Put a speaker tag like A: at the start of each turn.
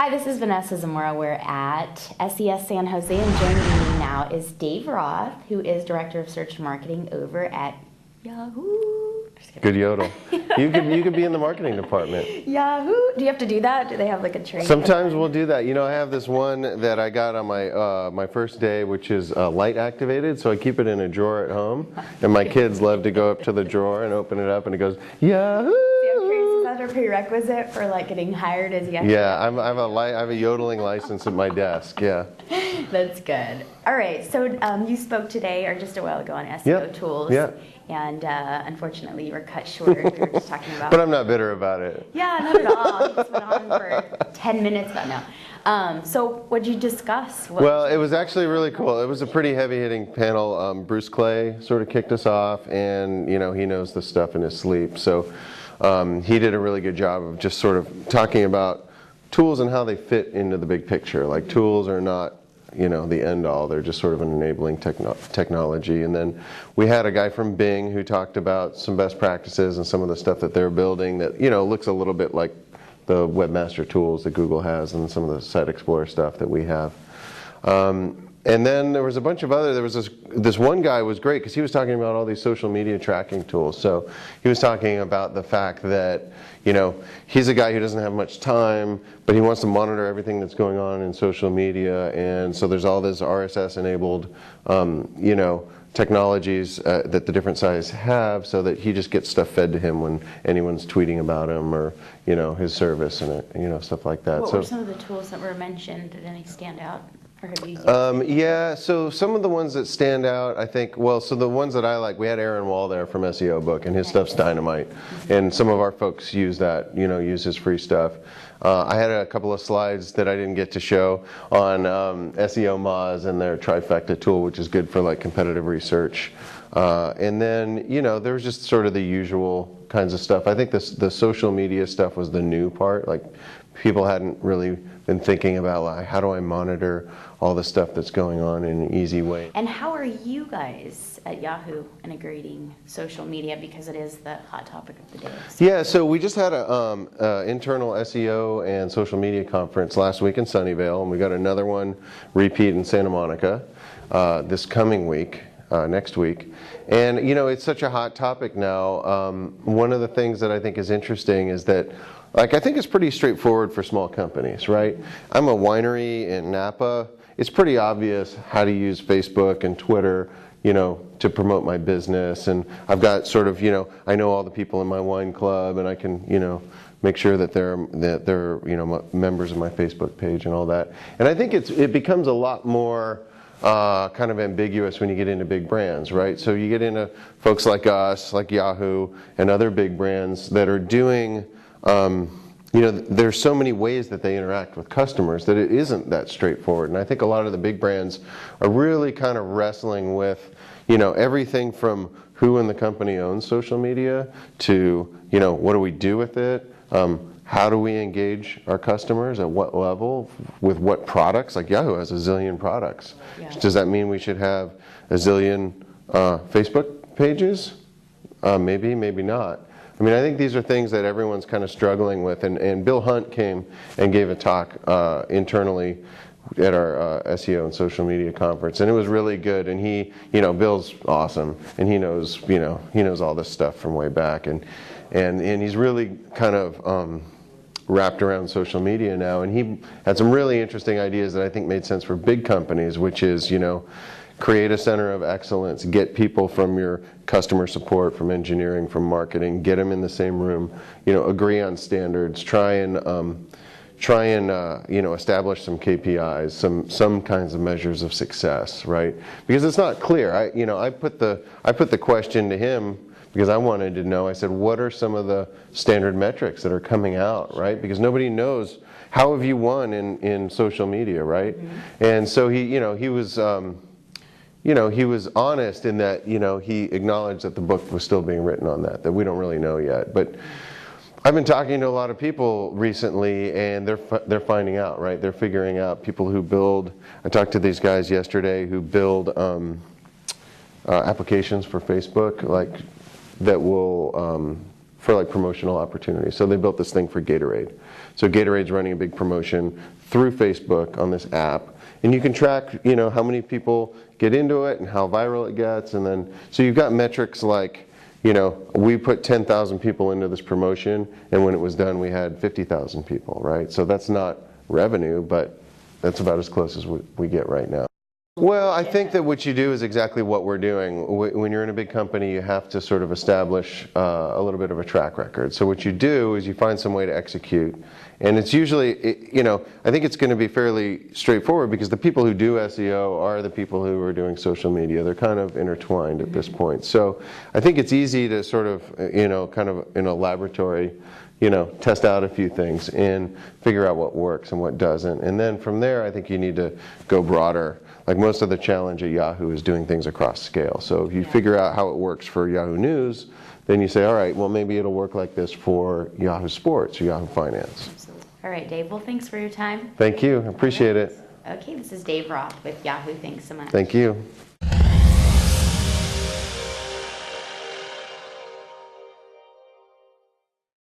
A: Hi, this is Vanessa Zamora. We're at SES San Jose, and joining me now is Dave Roth, who is Director of Search and Marketing over at Yahoo.
B: Good yodel. You could be in the marketing department.
A: Yahoo. Do you have to do that? Do they have like a training?
B: Sometimes we'll do that. You know, I have this one that I got on my my first day, which is light activated, so I keep it in a drawer at home, and my kids love to go up to the drawer and open it up, and it goes Yahoo.
A: Is that a prerequisite for like getting hired as Yahoo?
B: Yeah, I have a yodeling license at my desk. Yeah.
A: That's good. All right, so you spoke today or just a while ago on SEO tools.
B: Yeah.
A: And unfortunately, you were cut short. We were just talking about.
B: But I'm not bitter about it.
A: Yeah, not at all. You just went on for 10 minutes, but no. So what did you discuss?
B: Well, it was actually really cool. It was a pretty heavy-hitting panel. Bruce Clay sort of kicked us off, and you know he knows the stuff in his sleep. So he did a really good job of just sort of talking about tools and how they fit into the big picture. Like tools are not, you know, the end all. They're just sort of an enabling technology. And then we had a guy from Bing who talked about some best practices and some of the stuff that they're building that, you know, looks a little bit like the webmaster tools that Google has and some of the Site Explorer stuff that we have. And then there was a bunch of other, there was this one guy was great because he was talking about all these social media tracking tools. So he was talking about the fact that, you know, he's a guy who doesn't have much time, but he wants to monitor everything that's going on in social media. And so there's all this RSS enabled, you know, technologies that the different sites have, so that he just gets stuff fed to him when anyone's tweeting about him or, you know, his service and, you know, stuff like that.
A: What were some of the tools that were mentioned? Did any stand out?
B: Yeah, so some of the ones that stand out, I think, well, so the ones that I like, we had Aaron Wall there from SEO Book, and his stuff's dynamite. And some of our folks use that, you know, use his free stuff. I had a couple of slides that I didn't get to show on SEO Moz and their trifecta tool, which is good for like competitive research. And then, you know, there was just sort of the usual kinds of stuff. I think the social media stuff was the new part. Like, people hadn't really been thinking about, like, how do I monitor all the stuff that's going on in an easy way.
A: And how are you guys at Yahoo integrating social media, because it is the hot topic of the day? So.
B: Yeah, so we just had a internal SEO and social media conference last week in Sunnyvale, and we got another one repeat in Santa Monica this coming week, next week. And you know, it's such a hot topic now. One of the things that I think is interesting is that, like, I think it's pretty straightforward for small companies, right? I'm a winery in Napa. It's pretty obvious how to use Facebook and Twitter, you know, to promote my business. And I've got sort of, you know, I know all the people in my wine club, and I can, you know, make sure that they're you know, members of my Facebook page and all that. And I think it becomes a lot more kind of ambiguous when you get into big brands, right? So you get into folks like us, like Yahoo, and other big brands that are doing, you know, there's so many ways that they interact with customers that it isn't that straightforward. And I think a lot of the big brands are really kind of wrestling with, you know, everything from who in the company owns social media to, you know, what do we do with it? How do we engage our customers? At what level? With what products? Like Yahoo has a zillion products. Yeah. Does that mean we should have a zillion Facebook pages? Maybe, maybe not. I mean, I think these are things that everyone's kind of struggling with. And Bill Hunt came and gave a talk internally at our SEO and social media conference, and it was really good. And he, you know, Bill's awesome, and he knows, you know, he knows all this stuff from way back, and he's really kind of wrapped around social media now. And he had some really interesting ideas that I think made sense for big companies, which is, you know, create a center of excellence, get people from your customer support, from engineering, from marketing, get them in the same room, you know, agree on standards, try and you know, establish some KPIs, some kinds of measures of success, right? Because it's not clear. I put the question to him because I wanted to know. I said, what are some of the standard metrics that are coming out, right? Because nobody knows, how have you won in social media, right? Mm-hmm. And so he was honest in that, you know, he acknowledged that the book was still being written on that we don't really know yet. But I've been talking to a lot of people recently, and they're finding out, right? They're figuring out, people who build. I talked to these guys yesterday who build applications for Facebook, like that will for like promotional opportunities. So they built this thing for Gatorade. So Gatorade's running a big promotion through Facebook on this app, and you can track, you know, how many people get into it and how viral it gets, and then so you've got metrics like, you know, we put 10,000 people into this promotion, and when it was done, we had 50,000 people, right? So that's not revenue, but that's about as close as we get right now. Well, I think that what you do is exactly what we're doing. When you're in a big company, you have to sort of establish a little bit of a track record. So what you do is you find some way to execute. And it's usually, you know, I think it's going to be fairly straightforward because the people who do SEO are the people who are doing social media. They're kind of intertwined at this point. So I think it's easy to sort of, you know, kind of in a laboratory, you know, test out a few things and figure out what works and what doesn't. And then from there, I think you need to go broader. Like most of the challenge at Yahoo is doing things across scale. So if you figure out how it works for Yahoo News, then you say, all right, well, maybe it'll work like this for Yahoo Sports or Yahoo Finance.
A: Absolutely. All right, Dave. Well, thanks for your time.
B: Thank you. I appreciate it.
A: Okay, this is Dave Roth with Yahoo. Thanks so much.
B: Thank you.